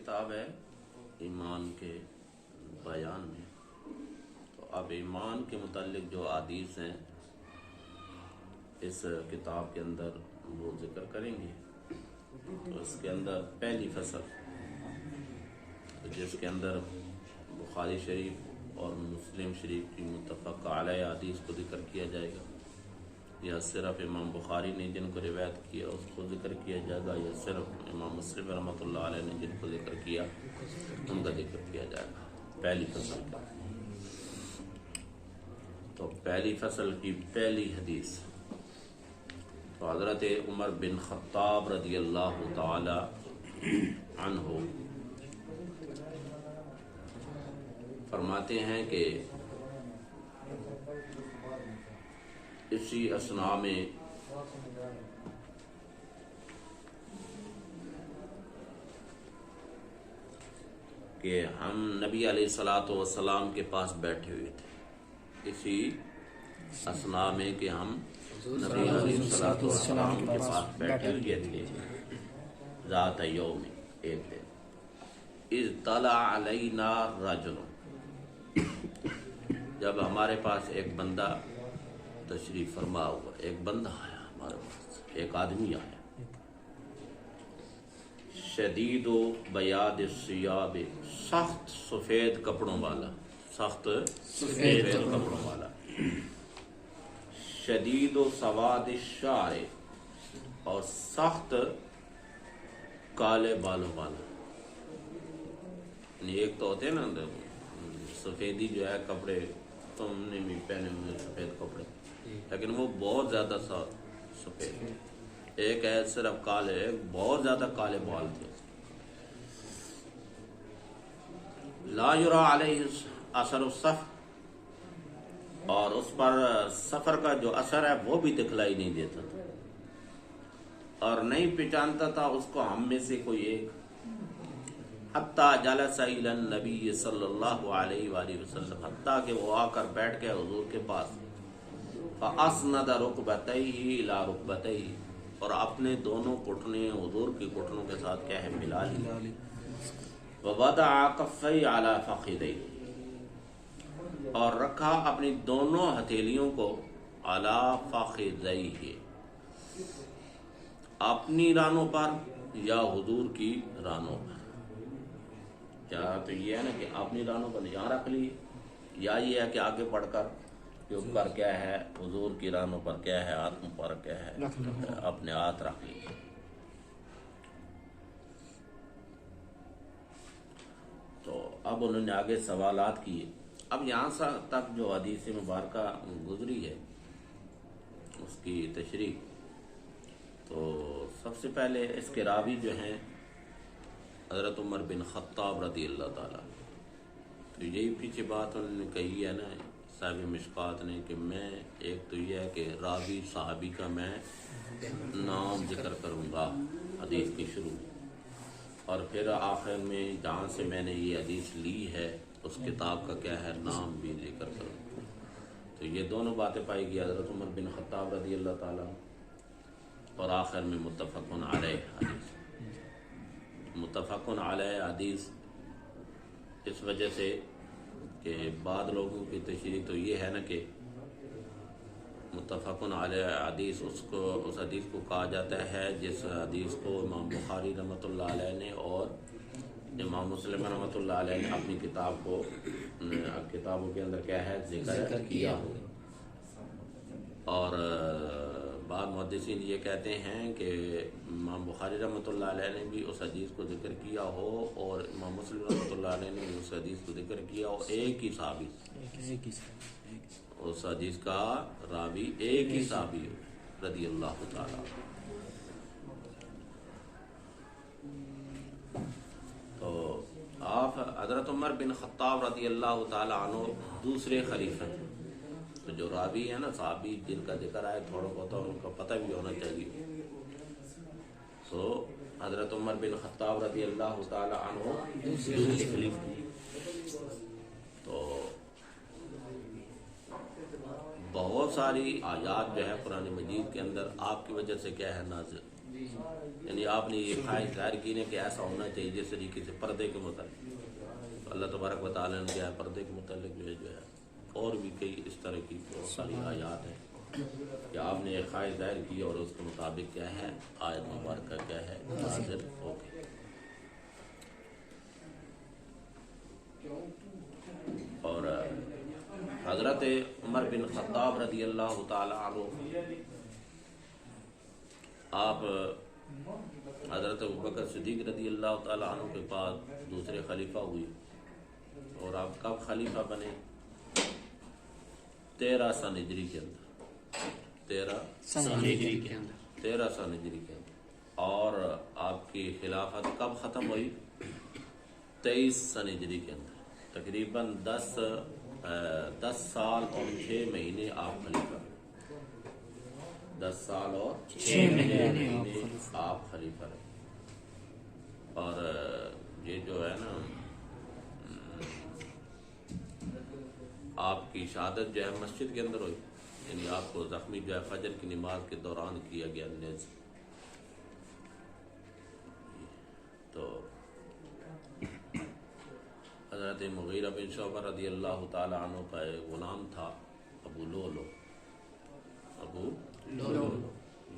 کتاب ہے ایمان کے بیان میں. تو اب ایمان کے متعلق جو احادیث ہیں اس کتاب کے اندر وہ ذکر کریں گے. تو اس کے اندر پہلی فصل جس کے اندر بخاری شریف اور مسلم شریف کی متفق علیہ حدیث کو ذکر کیا جائے گا، یا صرف امام بخاری نے جن کو روایت کیا اس کو ذکر کیا جائے گا، یا صرف امام مسلم رحمۃ اللہ علیہ نے جن کو ذکر کیا ان کا ذکر کیا جائے گا پہلی فصل کا. تو پہلی فصل کی پہلی حدیث تو حضرت عمر بن خطاب رضی اللہ تعالی عنہ فرماتے ہیں کہ اسی اثناء میں کہ ہم نبی علیہ الصلوۃ والسلام کے پاس بیٹھے ہوئے تھے. اسی اثناء میں کہ ہم نبی علیہ الصلوۃ والسلام کے پاس بیٹھے ہوئے تھے ذات یوم، ایک دن، اذ طلع علینا رجل، جب ہمارے پاس ایک بندہ تشریف فرما ہوا، ایک بندہ آیا ہمارے پاس، ایک آدمی آیا، شدید و بیاض الثیاب، سخت سفید کپڑوں والا، سخت سفید کپڑوں والا، شدید و سواد الشعر، اور سخت کالے بالوں والا. ایک تو ہوتے ہیں نا سفیدی جو ہے کپڑے، تم نے بھی پہنے ہوئے سفید کپڑے، لیکن وہ بہت زیادہ سفید. ایک ہے صرف کالے، ایک بہت زیادہ کالے بال تھے. لا یرا علیہ اثر السفر، اور اس پر سفر کا جو اثر ہے وہ بھی دکھلائی نہیں دیتا تھا، اور نہیں پہچانتا تھا اس کو ہم میں سے کوئی ایک. حتیٰ جلس الی النبی صلی اللہ علیہ وآلہ وسلم، حتیٰ کہ وہ آ کر بیٹھ گئے حضور کے پاس. فاسند رکبتیہ الی رکبتیہ، اور اپنے دونوں گھٹنے حضور کے گھٹنوں کے ساتھ کیا ہے ملا لی. ووضع کفیہ علی فخذیہ، اور رکھا اپنی دونوں ہتھیلیوں کو علی فخذیہ، اپنی رانوں پر یا حضور کی رانوں پر. یا تو یہ ہے نا کہ اپنی رانوں پر یہاں رکھ لی، یا یہ ہے کہ آگے بڑھ کر کے اوپر کیا ہے حضور کی رانوں پر کیا ہے ہاتھوں پر کیا ہے اپنے ہاتھ رکھ لی. تو اب انہوں نے آگے سوالات کیے. اب یہاں تک جو حدیث مبارکہ گزری ہے اس کی تشریح، تو سب سے پہلے اس کے راوی جو ہیں حضرت عمر بن خطاب رضی اللہ تعالیٰ. تو یہی پیچھے بات انہوں نے کہی ہے نا صاحب مشکات نے کہ میں ایک تو یہ ہے کہ راوی صحابی کا میں نام ذکر کروں گا حدیث کی شروع میں، اور پھر آخر میں جہاں سے میں نے یہ حدیث لی ہے اس کتاب کا کیا ہے نام بھی ذکر کروں. تو یہ دونوں باتیں پائی گئی، حضرت عمر بن خطاب رضی اللہ تعالیٰ، اور آخر میں متفقن علیہ حدیث. متفقن علیہ حدیث اس وجہ سے کہ بعض لوگوں کی تشریح تو یہ ہے نا کہ متفقن علیہ حدیث اس حدیث کو کہا جاتا ہے جس حدیث کو امام بخاری رحمۃ اللہ علیہ نے اور امام مسلم رحمۃ اللہ علیہ نے اپنی کتابوں کے اندر کیا ہے ذکر کیا ہو. اور بعض محدثین یہ کہتے ہیں کہ امام بخاری رحمۃ اللہ علیہ نے بھی اس حدیث کو ذکر کیا ہو اور امام مسلم رحمۃ اللہ علیہ نے بھی اس حدیث کو ذکر کیا ہو، ایک ہی صحابی، اس حدیث کا راوی ایک ہی صحابی رضی اللہ تعالیٰ. تو آپ حضرت عمر بن خطاب رضی اللہ تعالیٰ عنہ دوسرے خلیفہ ہیں. تو جو راوی ہے نا صحابی جن کا ذکر آئے تھوڑا بہت ان کا پتہ بھی ہونا چاہیے. تو حضرت عمر بن خطاب رضی اللہ تعالیٰ عنہ دوسرے خلیفہ. تو بہت ساری آیات جو ہے قرآن مجید کے اندر آپ کی وجہ سے کیا ہے نازل یعنی آپ نے یہ خواہش ظاہر کی نے کہ ایسا ہونا چاہیے جس طریقے سے پردے کے متعلق، تو اللہ تبارک و تعالیٰ نے کیا ہے پردے کے متعلق جو ہے اور بھی کئی اس طرح کی بہت ساری آیات ہیں کہ آپ نے ایک خواہش ظاہر کی اور اس کے مطابق کیا ہے آیت مبارکہ کیا ہے نازل ہو گئی۔ اور حضرت عمر بن خطاب رضی اللہ تعالی عنہ، آپ حضرت ابوبکر صدیق رضی اللہ تعالی عنہ کے بعد دوسرے خلیفہ ہوئے، اور آپ کب خلیفہ بنے؟ 13 سن ہجری کے اندر، 13 سن ہجری کے اندر، اور آپ کی خلافت کب ختم ہوئی؟ 23 سن ہجری کے اندر، تقریباً 10 سال اور 6 مہینے آپ خلیفہ، 10 سال اور 6 مہینے آپ خلیفہ رہے۔ اور یہ جو ہے نا آپ کی شہادت جو ہے مسجد کے اندر ہوئی، یعنی آپ کو زخمی جو ہے فجر کی نماز کے دوران کیا گیا نیز۔ تو حضرت مغیرہ بن شعبہ رضی اللہ تعالی عنہ کا ایک غلام تھا ابو لولو،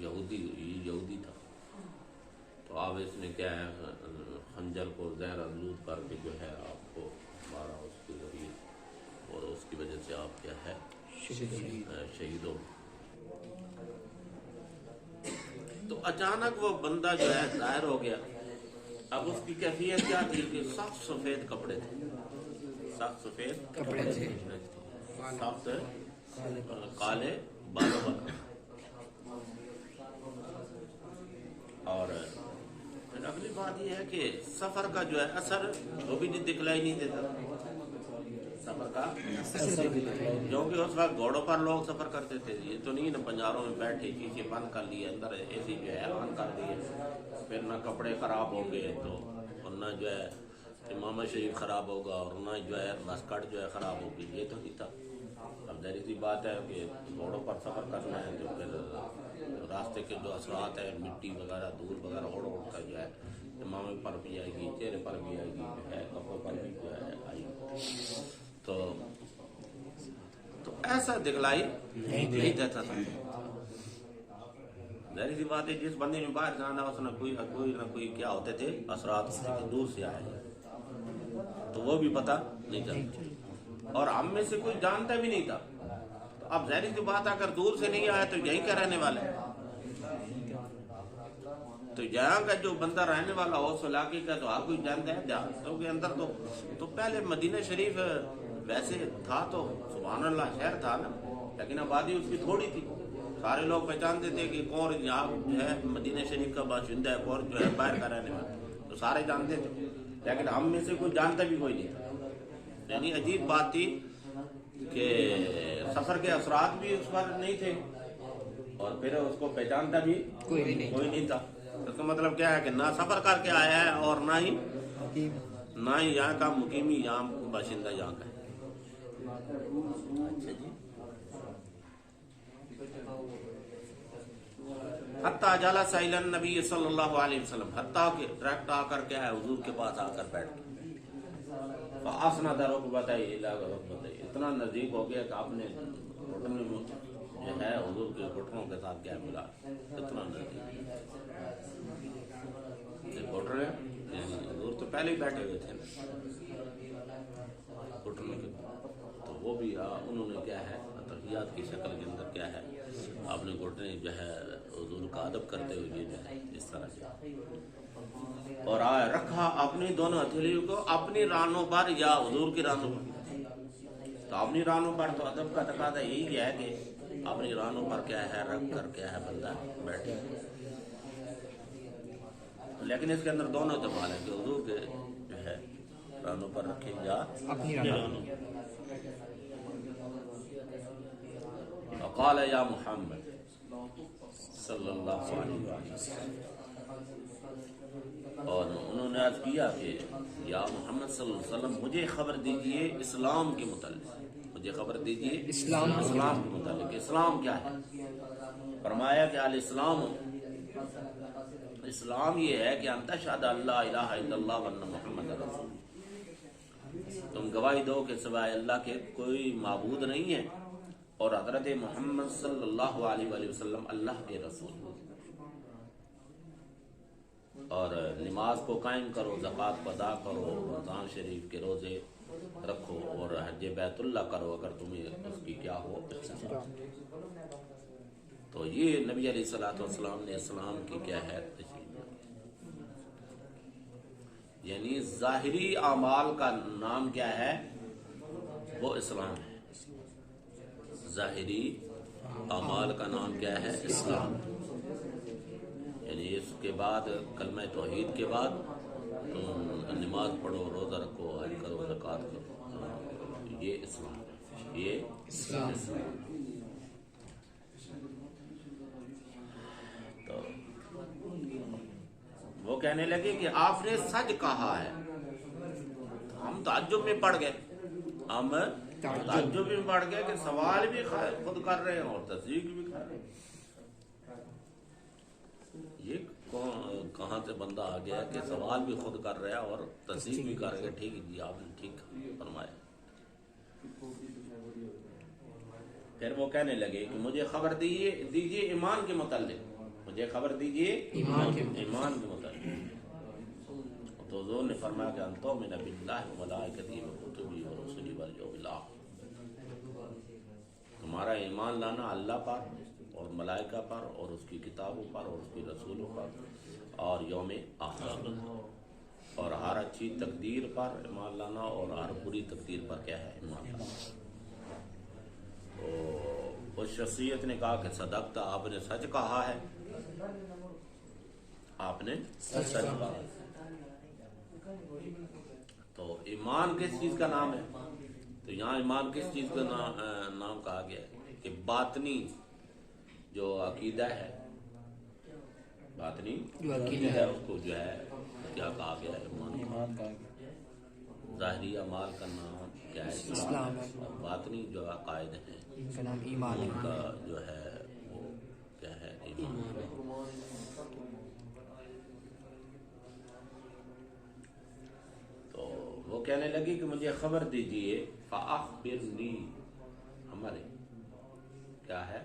یہودی تھا، تو آپ اس نے کیا ہے خنجر کو زہر آلود کر کے جو ہے آپ کو مارا اس کے ذریعے، اور اس کی وجہ سے آپ کیا ہے شہید ہو۔ تو اچانک وہ بندہ جو ہے ظاہر ہو گیا۔ اب اس کی کیفیت کیا تھی کہ سخت سفید کپڑے تھے، سخت سفید کپڑے تھے، سخت کالے بالوں والا، اور اگلی بات یہ ہے کہ سفر کا جو ہے اثر وہ بھی دکھلائی نہیں دیتا، سفر کا کیونکہ اس وقت گھوڑوں پر لوگ سفر کرتے تھے، یہ تو نہیں نا پنجاروں میں بیٹھے چیزیں بند کر لی اندر ایسی جو ہے آن کر دی ہے، پھر نہ کپڑے خراب ہوں گے تو، اور نہ جو ہے امامہ شریف خراب ہوگا، اور نہ جو ہے مسکٹ جو ہے خراب ہوگی، یہ تو نہیں تھا۔ اب ظاہر سی بات ہے کہ گھوڑوں پر سفر کرنا ہے تو پھر راستے کے جو اثرات ہیں مٹی وغیرہ دھول وغیرہ اڑ کر جو ہے امامے پر بھی آئے گی، چہرے پر بھی آئے گی، جو ہے کپڑوں پر بھی جو ہے آئے گی، تو ایسا دکھلائی نہیں دیتا تھا۔ ظاہر سی بات ہے جس بندے میں باہر جانا اس نے کوئی نہ کوئی کیا ہوتے تھے اثرات ہوتے تھے، دور سے آئے تو وہ بھی پتہ نہیں چلتا، اور ہم میں سے کوئی جانتا بھی نہیں تھا۔ تو اب ظاہر سی بات اگر دور سے نہیں آیا تو یہیں کا رہنے والا ہے، تو یہاں کا جو بندہ رہنے والا ہو اس علاقے کا تو ہر کوئی جانتا ہے، دیہاتوں کے اندر تو پہلے مدینہ شریف ویسے تھا تو سبحان اللہ شہر تھا نا، لیکن آبادی اس کی تھوڑی تھی، سارے لوگ پہچانتے تھے کہ کون یہاں جو ہے مدینہ شریف کا باشندہ ہے، کون جو ہے باہر کا رہنے والا، تو سارے جانتے تھے، لیکن ہم میں سے کوئی جانتا بھی کوئی نہیں تھا۔ یعنی عجیب بات تھی کہ سفر کے اثرات بھی اس پر نہیں تھے، اور پھر اس کو پہچانتا بھی کوئی نہیں تھا۔ اس کا مطلب کیا ہے کہ نہ سفر کر کے آیا ہے اور نہ ہی یہاں کا مقیمی، یہاں باشندہ یہاں کا ہے۔ اچھا جی، حتیٰ جلس الی النبی صلی اللہ علیہ وسلم، حتیٰ کہ ڈائریکٹ آ کر کے ہے حضور کے پاس آ کر بیٹھ گئے، فاسند رکبتیہ الی رکبتیہ، اتنا نزدیک ہو گیا کہ آپ نے گھٹنے جو ہے حضور کے گھٹنوں کے ساتھ کیا ملا، اتنا نزدیک گھٹنے، حضور تو پہلے ہی بیٹھے ہوئے تھے گھٹنوں کے، تو وہ بھی انہوں نے کیا ہے تحیات کی شکل کے اندر کیا ہے آپ نے گھٹنے جو ہے حضور کا ادب کرتے ہوئے جو ہے اس طرح سے، اور رکھا اپنی دونوں ہتھیلیوں کو اپنی رانوں پر یا حضور کی رانوں پر، تو اپنی رانوں پر تو ادب کا تقاضا یہی ہے کہ اپنی رانوں پر کیا ہے رکھ کر کیا ہے بندہ بیٹھے، لیکن اس کے اندر دونوں احتمال ہے کہ حضور کے جو ہے رانوں پر رکھے یا اپنی رانوں پر۔ وقال یا محمد صلی اللہ علیہ وسلم، اور انہوں نے عرض کیا کہ یا محمد صلی اللہ علیہ وسلم مجھے خبر دیجئے اسلام کے متعلق، مجھے خبر دیجئے اسلام کے متعلق، اسلام کیا ہے؟ فرمایا کہ الاسلام اسلام یہ ہے کہ ان تشہد اللہ الہ الا اللہ وان محمد رسول اللہ، تم گواہی دو کہ سوائے اللہ کے کوئی معبود نہیں ہے اور حضرت محمد صلی اللہ علیہ وآلہ وسلم اللہ کے رسول ہیں، اور نماز کو قائم کرو، زکوٰۃ کو ادا کرو، رمضان شریف کے روزے رکھو اور حج بیت اللہ کرو اگر تمہیں اس کی کیا ہو اختیار۔ تو یہ نبی علیہ الصلوۃ والسلام نے اسلام کی کیا ہے تشریح، یعنی ظاہری اعمال کا نام کیا ہے، وہ اسلام ہے۔ ظاہری اعمال کا نام کیا ہے، اسلام، یعنی اس کے بعد کلمہ توحید کے بعد تم نماز پڑھو، روزہ رکھو، حج کرو، زکوٰۃ کرو، یہ اسلام ہے، یہ اسلام۔ تو وہ کہنے لگے کہ آپ نے سچ کہا ہے۔ ہم تعجب میں پڑ گئے، ہم تعجب میں پڑ گئے کہ سوال بھی خود کر رہے ہیں اور تصدیق بھی کر رہے ہیں۔ یہ کہاں سے بندہ آ گیا کہ سوال بھی خود کر رہا ہے اور تصدیق بھی کر رہے ہیں؟ ٹھیک ہے جی، آپ نے ٹھیک فرمایا۔ پھر وہ کہنے لگے کہ مجھے خبر دیجیے ایمان کے متعلق، مجھے خبر دیجیے ایمان کے متعلق۔ تو حضور نے فرمایا کہ ان تؤمن باللہ وملائکتہ وکتبہ ورسلہ والیوم الآخر، تمہارا ایمان لانا اللہ پر اور ملائکہ پر اور اس کی کتابوں پر اور اس کی رسولوں پر اور یوم آخر اور ہر اچھی تقدیر پر ایمان لانا اور ہر بری تقدیر پر کیا ہے، ایمان لانا۔ تو اس شخصیت نے کہا کہ صدقت، آپ نے سچ کہا ہے، آپ نے سچ کہا۔ تو ایمان کس چیز کا نام ہے؟ تو یہاں ایمان کس چیز کا نام کہا گیا ہے کہ باطنی جو عقیدہ ہے، باطنی جو عقیدہ ہے اس کو جو ہے کیا کہا گیا ہے، ایمان کہا گیا۔ ظاہری اعمال کا نام کیا ہے، اسلام ہے۔ باطنی جو عقائد ہیں ان کا نام ایمان ہے، ان کا جو ہے وہ کیا ہے، ایمان ہے۔ تو وہ کہنے لگی کہ مجھے خبر دیجئے، فأخبرنی، ہمارے کیا ہے،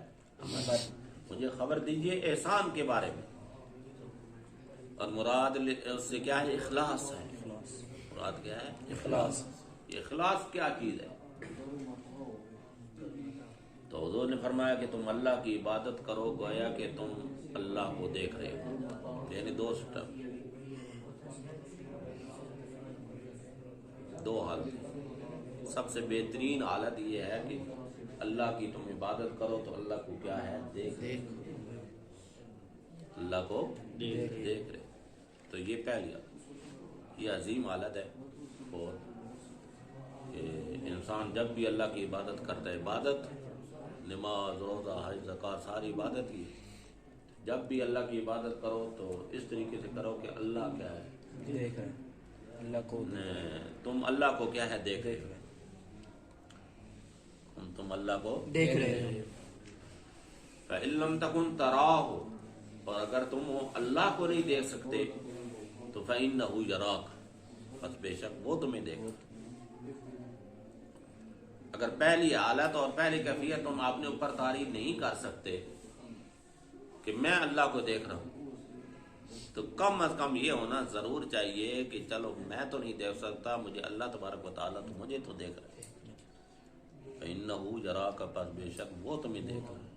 مجھے خبر دیجئے احسان کے بارے میں، اور مراد اس سے کیا ہے، اخلاص ہے۔ مراد کیا ہے، اخلاص۔ یہ اخلاص کیا چیز ہے؟ تو حضور نے فرمایا کہ تم اللہ کی عبادت کرو گویا کہ تم اللہ کو دیکھ رہے ہو، یعنی دو سٹیپ، دو حالت۔ سب سے بہترین حالت یہ ہے کہ اللہ کی تم عبادت کرو تو اللہ کو کیا ہے، دیکھ رہے، اللہ کو دیکھ رہے۔ تو یہ پہلی حالت، یہ عظیم حالت ہے۔ اور کہ انسان جب بھی اللہ کی عبادت کرتا ہے، عبادت نماز، روزہ، حج، زکوٰۃ ساری عبادت ہی ہے۔ جب بھی اللہ کی عبادت کرو تو اس طریقے سے کرو کہ اللہ کیا ہے، دیکھ رہے، اللہ کو، تم اللہ کو کیا ہے، دیکھ رہے، تم اللہ کو دیکھ رہے ہو۔ فَإِن لَّمْ تَكُن تَرَاهُ، اور اگر تم اللہ کو نہیں دیکھ سکتے تو فَإِنَّهُ يَرَاكَ، بس بے شک وہ تمہیں دیکھ۔ اگر پہلی حالت اور پہلی کیفیت تم اپنے اوپر تعریف نہیں کر سکتے کہ میں اللہ کو دیکھ رہا ہوں، تو کم از کم یہ ہونا ضرور چاہیے کہ چلو میں تو نہیں دیکھ سکتا، مجھے اللہ تبارک و تعالیٰ تو مجھے تو دیکھ رہا ہے۔ فَإِنَّهُ يَرَاكَ، پس بے شک وہ تمہیں دیکھ رہا ہے،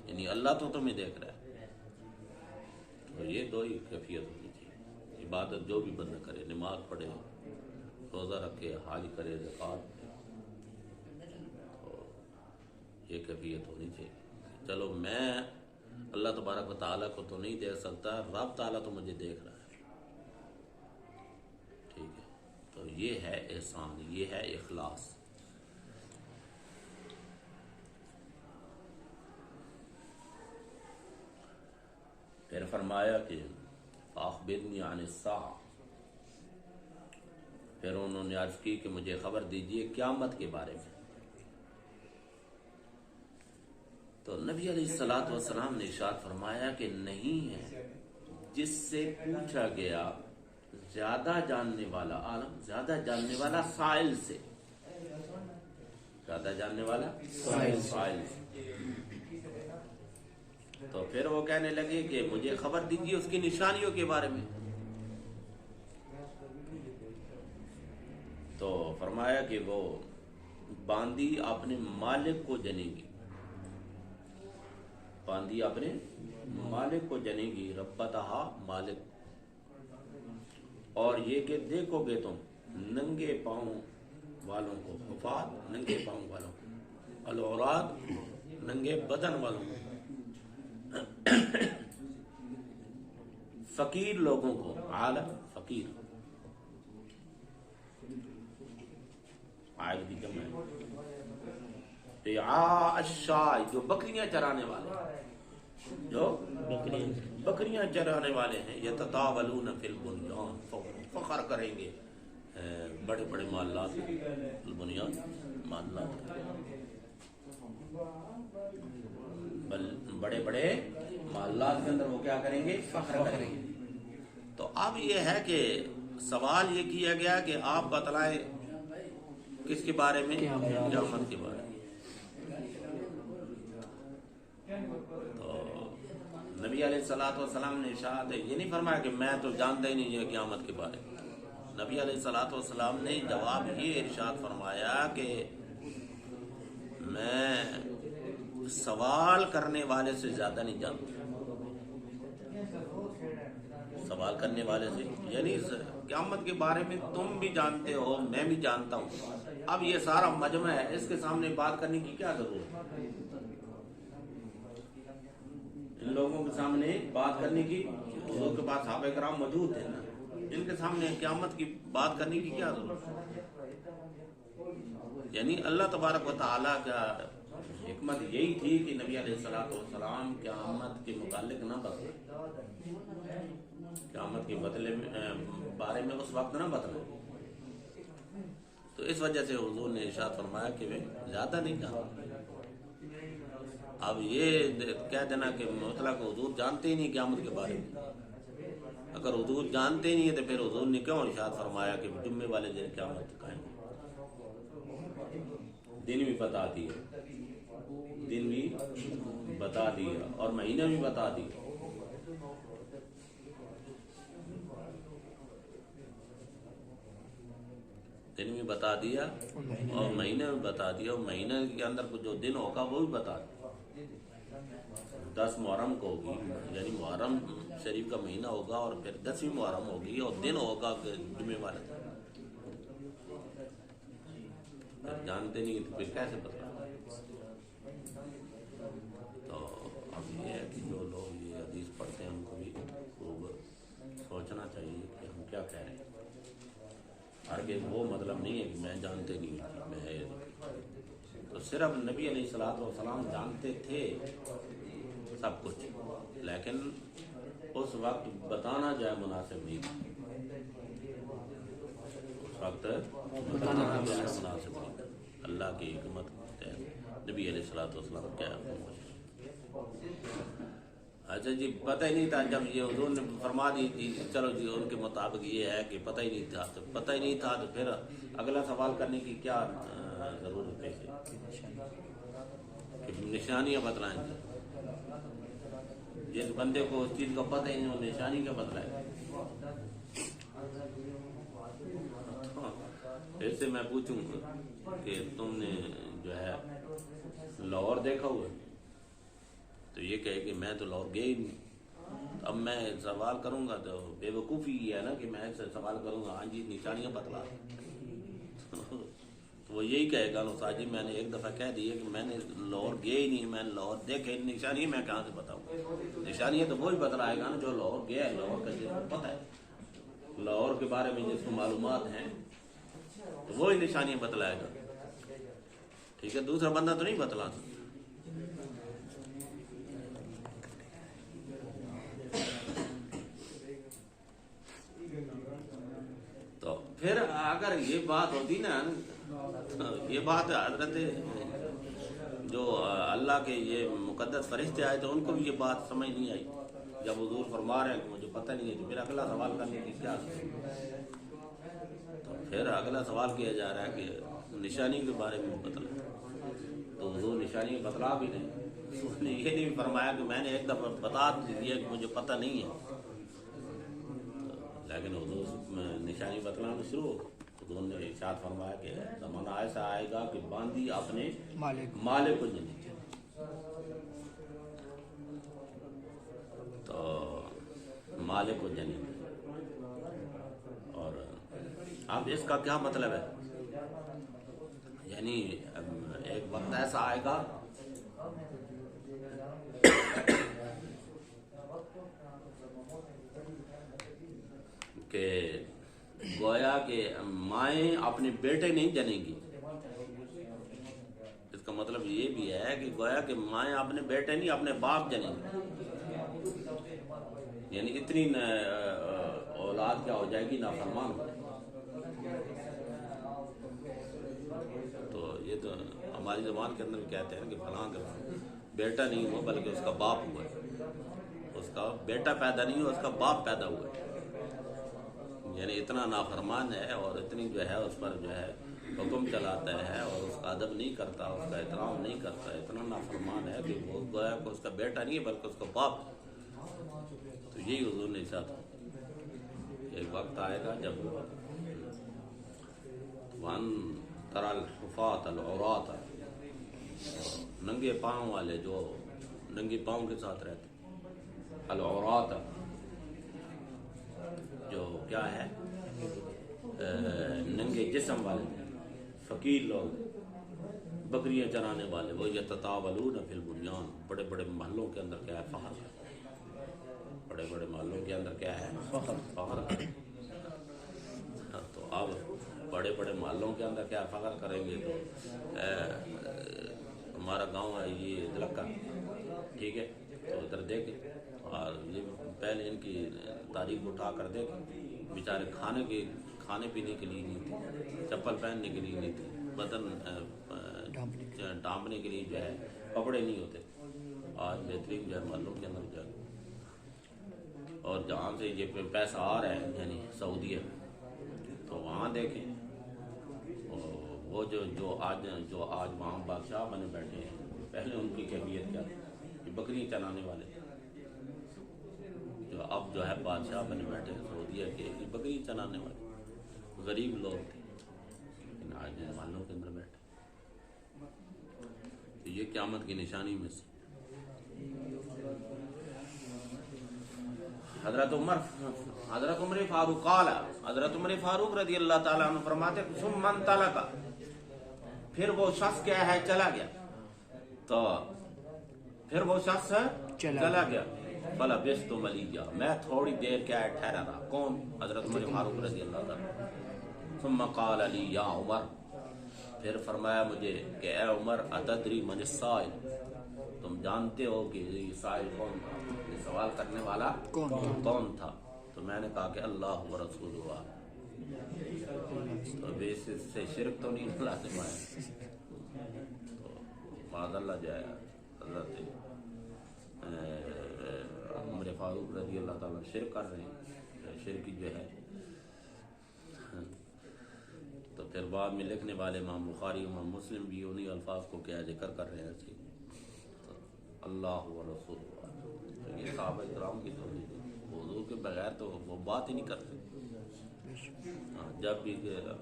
یعنی اللہ تو تمہیں دیکھ رہا ہے۔ تو یہ دو ہی کیفیت ہونی چاہیے۔ عبادت جو بھی بندہ کرے، نماز پڑھے، روزہ رکھے، حج کرے، زکوٰۃ، تو یہ کیفیت ہونی چاہیے۔ چلو میں اللہ تبارک و تعالیٰ کو تو نہیں دیکھ سکتا، رب تعالیٰ تو مجھے دیکھ رہا ہے۔ ٹھیک ہے، تو یہ ہے احسان، یہ ہے اخلاص۔ پھر فرمایا کہ فاخبرنی عن الساعہ، پھر انہوں نے عرض کی کہ مجھے خبر دیجئے قیامت کے بارے میں۔ تو نبی علیہ الصلوۃ والسلام نے ارشاد فرمایا کہ نہیں ہے جس سے پوچھا گیا زیادہ جاننے والا عالم، زیادہ جاننے والا سائل سے، زیادہ جاننے والا سائل سے۔ تو پھر وہ کہنے لگے کہ مجھے خبر دیجیے اس کی نشانیوں کے بارے میں۔ تو فرمایا کہ وہ باندی اپنے مالک کو جنے گی، باندی اپنے مالک کو جنے گی، ربتہا مالک، اور یہ کہ دیکھو گے تم ننگے پاؤں والوں کو، حفاظ ننگے پاؤں والوں کو، العورات ننگے بدن والوں کو، فقیر لوگوں کو، عالم فقیر، عائد بھی جمع ہے، رعاء الشاء جو بکریاں چرانے والے، جو بکریاں چرانے والے ہیں، یتطاولون فی البنیان، فخر کریں گے بڑے بڑے محلات، البنیان محلات، بڑے بڑے محلات کے اندر وہ کیا کریں گے؟ فخر کریں گے۔ تو اب یہ ہے کہ سوال یہ کیا گیا کہ آپ بتلائیں کس کے بارے میں؟ قیامت کے بارے میں۔ تو نبی علیہ الصلوۃ والسلام نے ارشاد یہ نہیں فرمایا کہ میں تو جانتا ہی نہیں ہے قیامت کے بارے میں۔ نبی علیہ الصلوۃ والسلام نے جواب یہ ارشاد فرمایا کہ میں سوال کرنے والے سے زیادہ نہیں جانتا، سوال کرنے والے سے، یعنی قیامت کے بارے میں تم بھی جانتے ہو، میں بھی جانتا ہوں، اب یہ سارا مجمع ہے، اس کے سامنے بات کرنے کی کیا ضرورت ہے؟ ان لوگوں کے سامنے بات کرنے کی، حضور کے پاس صحابہ کرام موجود تھے نا، ان کے سامنے قیامت کی بات کرنے کی کیا ضرورت ہے؟ یعنی اللہ تبارک و تعالیٰ کا حکمت یہی تھی کہ نبی علیہ الصلوۃ والسلام قیامت کے متعلق نہ بتائیں، قیامت کے بارے میں اس وقت نہ بتائیں۔ تو اس وجہ سے حضور نے ارشاد فرمایا کہ میں زیادہ نہیں جانتا۔ اب یہ کہہ دینا کہ مطلق حضور جانتے ہی نہیں قیامت کے بارے میں، اگر حضور جانتے ہی نہیں ہے تو پھر حضور نے کیوں ارشاد فرمایا کہ جمعے والے دن قیامت قائم؟ دن بھی بتا دیا، دن بھی بتا دیا اور مہینہ بھی بتا دیا۔ دن بھی بتا دیا اور مہینہ بھی بتا دیا، اور مہینہ کے اندر جو دن ہوگا وہ بھی بتا دیا۔ 10 محرم کو ہوگی، یعنی محرم شریف کا مہینہ ہوگا، اور پھر 10ویں محرم ہوگی، اور دن ہوگا جمعے والے۔ جانتے نہیں تو پھر کیسے بتا؟ تو اب یہ ہے کہ جو لوگ یہ حدیث پڑھتے ہیں ان کو بھی خوب سوچنا چاہیے کہ ہم کیا کہہ رہے ہیں۔ آگے وہ مطلب نہیں ہے کہ میں جانتے نہیں، میں تو صرف نبی علیہ الصلوۃ والسلام جانتے تھے سب کچھ، لیکن اس وقت بتانا جو ہے مناسب نہیں تھا، اس وقت بتانا جو ہے مناسب نہیں تھا۔ اللہ کی حکمت نبی علیہ الصلوۃ والسلام کیا ہے؟ اچھا جی، پتہ ہی نہیں تھا، جب یہ حضور نے فرما دی تھی چلو جی ان کے مطابق یہ ہے کہ پتہ ہی نہیں تھا، تو پتہ ہی نہیں تھا تو پھر اگلا سوال کرنے کی کیا ضرورت ہے کہ نشانیاں بتلائیں گے؟ جس بندے کو اس چیز کا پتہ ہی نہیں وہ نشانی کا بتلائے؟ پھر سے میں پوچھوں کہ تم نے جو ہے لاہور دیکھا ہوا؟ تو یہ کہے کہ میں تو لاہور گیا ہی نہیں۔ اب میں سوال کروں گا تو بے وقوفی یہ ہے نا کہ میں سوال کروں گا ہاں جی نشانیاں بتلا، تو وہ یہی کہے گا استاد جی میں نے ایک دفعہ کہہ دی ہے کہ میں نے لاہور گیا ہی نہیں، میں نے لاہور دیکھے نشانی میں کہاں سے بتاؤں؟ نشانیاں تو وہی بتلائے گا نا جو لاہور گیا ہے، لاہور کا جس کو پتہ ہے، لاہور کے بارے میں جس کو معلومات ہیں تو وہی نشانیاں بتلائے گا، ٹھیک ہے؟ دوسرا بندہ تو نہیں بتلا سکتا۔ تو پھر اگر یہ بات ہوتی نا، یہ بات حضرت جو اللہ کے یہ مقدس فرشتے آئے تو ان کو بھی یہ بات سمجھ نہیں آئی، جب حضور فرما رہے ہیں کہ مجھے پتہ نہیں ہے تو پھر اگلا سوال کرنے کی کیا ضرورت؟ تو پھر اگلا سوال کیا جا رہا ہے کہ نشانی کے بارے میں بتلا، تو حضور نشانی بتلا بھی نہیں، اس نے یہ نہیں فرمایا کہ میں نے ایک دفعہ بتا دیا کہ مجھے پتہ نہیں ہے، لیکن حضور نشانی بتلانا شروع ہو گئی۔ حضور نے ارشاد فرمایا کہ زمانہ ایسا آئے گا کہ باندی اپنے مالک کو جنے، تو مالک کو جنے، اور اب اس کا کیا مطلب ہے؟ یعنی ایک وقت ایسا آئے گا کہ گویا کہ مائیں اپنے بیٹے نہیں جنیں گی، اس کا مطلب یہ بھی ہے کہ گویا کہ مائیں اپنے بیٹے نہیں اپنے باپ جنیں گی، یعنی اتنی اولاد کیا ہو جائے گی، نافرمان ہو جائے گی۔ تو یہ تو ہماری زبان کے اندر کہتے ہیں کہ فلاں کا بیٹا نہیں ہوا بلکہ اس کا باپ ہوا ہے، اس کا بیٹا پیدا نہیں ہوا، اس کا باپ پیدا ہوا ہے، یعنی اتنا نافرمان ہے اور اتنی جو ہے اس پر جو ہے حکم چلاتا ہے اور اس کا ادب نہیں کرتا، اس کا احترام نہیں کرتا، اتنا نافرمان ہے کہ وہ گویا کہ اس کا بیٹا نہیں ہے بلکہ اس کا باپ۔ تو یہی حضور نے چاہتا ایک وقت آئے گا جب وَأَن تَرَى الْحُفَاةَ الْعُرَاةَ، ننگے پاؤں والے جو ننگے پاؤں کے ساتھ رہتے، العراۃ جو کیا ہے ننگے جسم والے فقیر لوگ، بکریاں چرانے والے، وہ یتطاولون فی البنیان، بڑے بڑے محلوں کے اندر کیا ہے فخر، بڑے بڑے محلوں کے اندر کیا ہے فخر، تو اب بڑے بڑے محلوں کے اندر کیا فخر کریں گے؟ تو ہمارا گاؤں ہے یہ دلکا، ٹھیک ہے، تو ادھر دیکھیں، اور یہ پہلے ان کی تاریخ اٹھا کر دیکھیں، بیچارے کھانے پینے کے لیے نہیں تھے، چپل پہننے کے لیے نہیں تھے، بدن ڈھانپنے کے لیے جو ہے کپڑے نہیں ہوتے، آج بہترین جو ہے محلوں کے اندر جو ہے، اور جہاں سے یہ پیسہ آ رہا ہے یعنی سعودیہ، تو وہاں دیکھیں وہ جو آج وہاں بادشاہ بنے بیٹھے ہیں، پہلے ان کی کیفیت کیا تھی؟ بکری چلانے والے، جو اب جو ہے بادشاہ بنے بیٹھے ہیں سعودیہ کے، یہ بکری چلانے والے غریب لوگ تھے، لیکن آج محلوں کے اندر بیٹھے۔ تو یہ قیامت کی نشانی میں سے حضرت عمر فاروق قال، حضرت عمر فاروق رضی اللہ تعالیٰ عنہ فرماتے ثم من طلق، پھر وہ شخص کیا ہے چلا گیا، تو پھر وہ شخص چلا گیا، فلبثت ملیا، میں تھوڑی دیر کیا ہے ٹھہرا رہا، کون؟ حضرت عمر فاروق رضی اللہ تعالیٰ۔ ثم قال لی یا عمر، پھر فرمایا مجھے کہ اے عمر اتدری من السائل، تم جانتے ہو کہ یہ سائل کون تھا، یہ سوال کرنے والا کون تھا؟ تو میں نے کہا کہ اللہ و رسول ہوا، تو اس سے شرک تو نہیں لازم ہے، تو معاذ اللہ جائے حضرت عمر فاروق رضی اللہ تعالیٰ شرک کر رہے ہیں، شرک جو ہے، تو پھر بعد میں لکھنے والے امام بخاری امام مسلم بھی انہی الفاظ کو کیا ذکر کر رہے ہیں، اللہ و رسول اللہ، یہ صحابہ کرام کی توحید ہے، حضور کے بغیر تو وہ بات ہی نہیں کر سکتے، جب بھی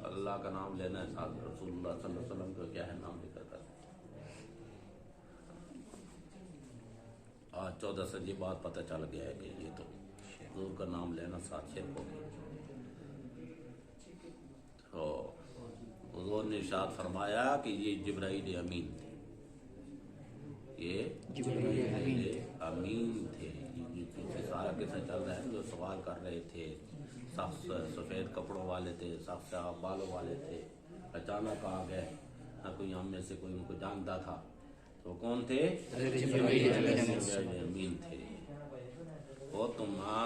اللہ کا نام لینا ہے ساتھ رسول اللہ صلی اللہ علیہ وسلم کا کیا ہے نام ذکر کر۔ آج 14 سے یہ بات پتہ چل گیا ہے کہ یہ تو حضور کا نام لینا ساتھ شرک ہو گیا۔ تو حضور نے ارشاد فرمایا کہ یہ جبرائیل امین تھے، یہ جبرائیل امین تھے، یہ سارا قصہ چل رہا ہے، جو سوال کر رہے تھے، سخت سفید کپڑوں والے تھے، سخت سیاہ بالوں والے تھے، اچانک آ گئے، نہ کوئی ہم میں سے کوئی ان کو جانتا تھا، تو کون تھے؟ جبرائیل امین تھے، وہ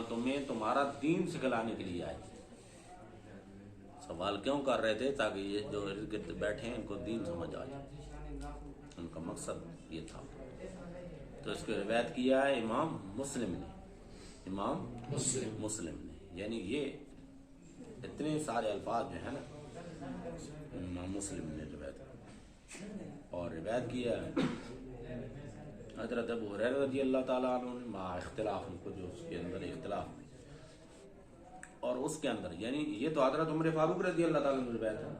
تمہیں تمہارا دین سکھلانے کے لیے آئے۔ سوال کیوں کر رہے تھے؟ تاکہ یہ جو ارد گرد بیٹھے ہیں ان کو دین سمجھ آ جائے، ان کا مقصد یہ تھا۔ تو اس کو روایت کیا ہے امام مسلم نے، امام مسلم نے، یعنی یہ اتنے سارے الفاظ جو ہیں نا امام مسلم نے روایت اور روایت کیا حضرت ابو ہریرہ رضی اللہ تعالیٰ عنہ نے مع اختلاف ان کو جو اس کے اندر اختلاف اور اس کے اندر یعنی یہ تو حضرت عمر فاروق رضی اللہ تعالیٰ عنہ روایت ہے،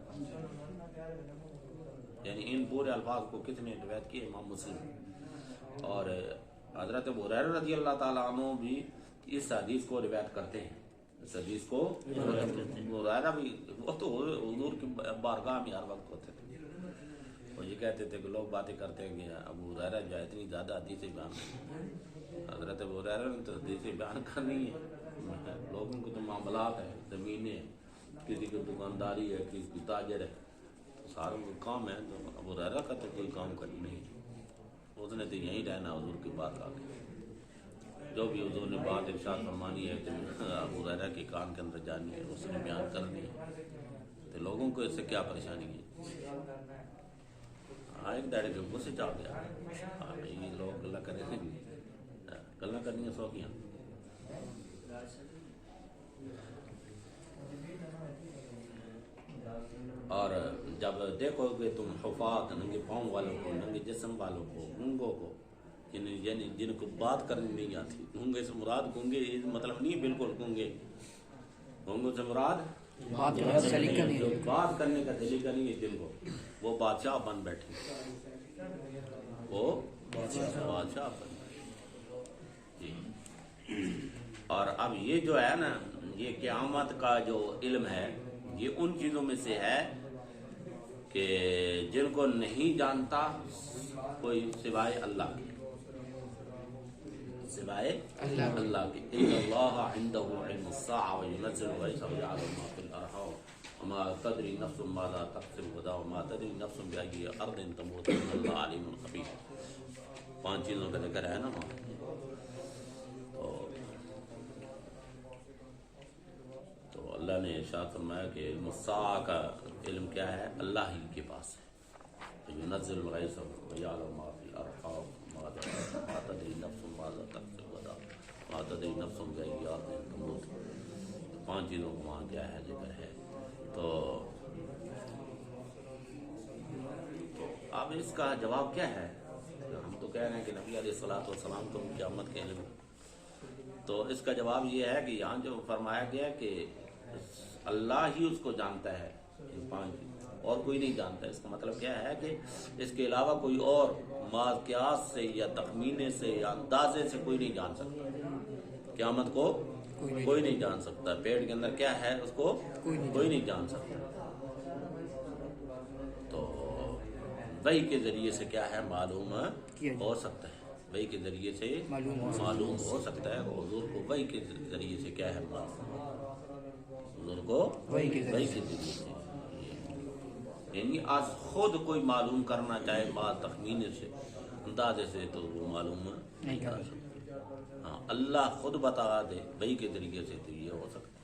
یعنی ان پورے الفاظ کو کس نے روایت کی؟ امام مسلم. اور حضرت ابو ہریرہ رضی اللہ تعالیٰ عنہ بھی اس حدیث کو روایت کرتے ہیں، اس حدیث کو ابو ہریرہ بھی وہ تو حضور کی بارگاہ میں ہر وقت ہوتے تھے. وہ یہ کہتے تھے کہ لوگ باتیں کرتے ہیں کہ ابو ہریرہ جو ہے اتنی زیادہ حدیثیں بیان کرتے، حضرت ابو ہریرہ نے تو حدیثیں بیان کرنی ہے، لوگوں کو تو معاملات ہیں، زمینیں، کسی کی دکانداری ہے، کسی کی تاجر ہے، ساروں کا کام ہے. تو ابو ہریرہ کا تو کوئی کام کرنا نہیں، اس نے تو یہیں رہنا حضور کی بات آ کے جو بھی حضور نے بات ارشاد فرمانی ہے کہ ابو ہریرہ کے کان کے اندر جانی ہے، اس نے بیان کرنی ہے. تو لوگوں کو اس سے کیا پریشانی ہے؟ ایک داڑے کے غصے چاہ گیا یہ لوگ گلا کریں گلا کرنی سو کیا. اور جب دیکھو گے تم حفاظ ننگے پاؤں والوں کو، ننگے جسم والوں کو، گونگوں کو، یعنی جن کو بات کرنی نہیں آتی، گونگے سے مراد گونگے مطلب نہیں بالکل گونگے، گونگوں سے مراد جو بات کرنے کا طریقہ نہیں ہے جن کو، وہ بادشاہ بن بیٹھے، وہ بادشاہ بن بیٹھے. اور اب یہ جو ہے نا یہ قیامت کا جو علم ہے یہ ان چیزوں میں سے ہے کہ جن کو نہیں جانتا کوئی سوائے اللہ کے، سوائے اللہ کے. ان اللہ عنده علم الساعة وينزل الغيث ويعلم ما في الارحام وما تدري نفس ماذا تكسب غدا وما تدري نفس بأي ارض تموت ان اللہ علیم خبیر. 5 چیزوں کا ذکر ہے نا وہاں. تو اللہ نے ارشاد فرمایا کہ علم الساعة کا علم کیا ہے؟ اللہ ہی کے پاس ہے. ينزل الغيث ويعلم ما في الارحام ما تدري نفس ماذا تكسب غدا ما تدري نفس بأي ارض تموت. 5 چیزوں کو وہاں کیا ہے ذکر ہے. تو اب اس کا جواب کیا ہے؟ ہم تو کہہ رہے ہیں کہ نبی علیہ الصلوۃ والسلام کو قیامت کے علم. تو اس کا جواب یہ ہے کہ یہاں جو فرمایا گیا کہ اللہ ہی اس کو جانتا ہے، ان 5 اور کوئی نہیں جانتا. اس کا مطلب کیا ہے کہ اس کے علاوہ کوئی اور قیاس سے یا تخمینے سے یا اندازے سے کوئی نہیں جان سکتا. قیامت کو کوئی نہیں جان سکتا. پیٹ کے اندر کیا ہے اس کو کوئی نہیں جان سکتا. تو وحی کے ذریعے سے کیا ہے معلوم ہو سکتا ہے، وحی کے ذریعے سے معلوم ہو سکتا ہے. حضور کو وحی کے ذریعے سے کیا ہے معلوم، حضور کو وحی کے ذریعے سے، یعنی آج خود کوئی معلوم کرنا چاہے بات تخمینے سے اندازے سے تو وہ معلوم نہیں کر سکتا. ہاں اللہ خود بتا دے وحی کے ذریعے سے تو یہ ہو سکتا ہے.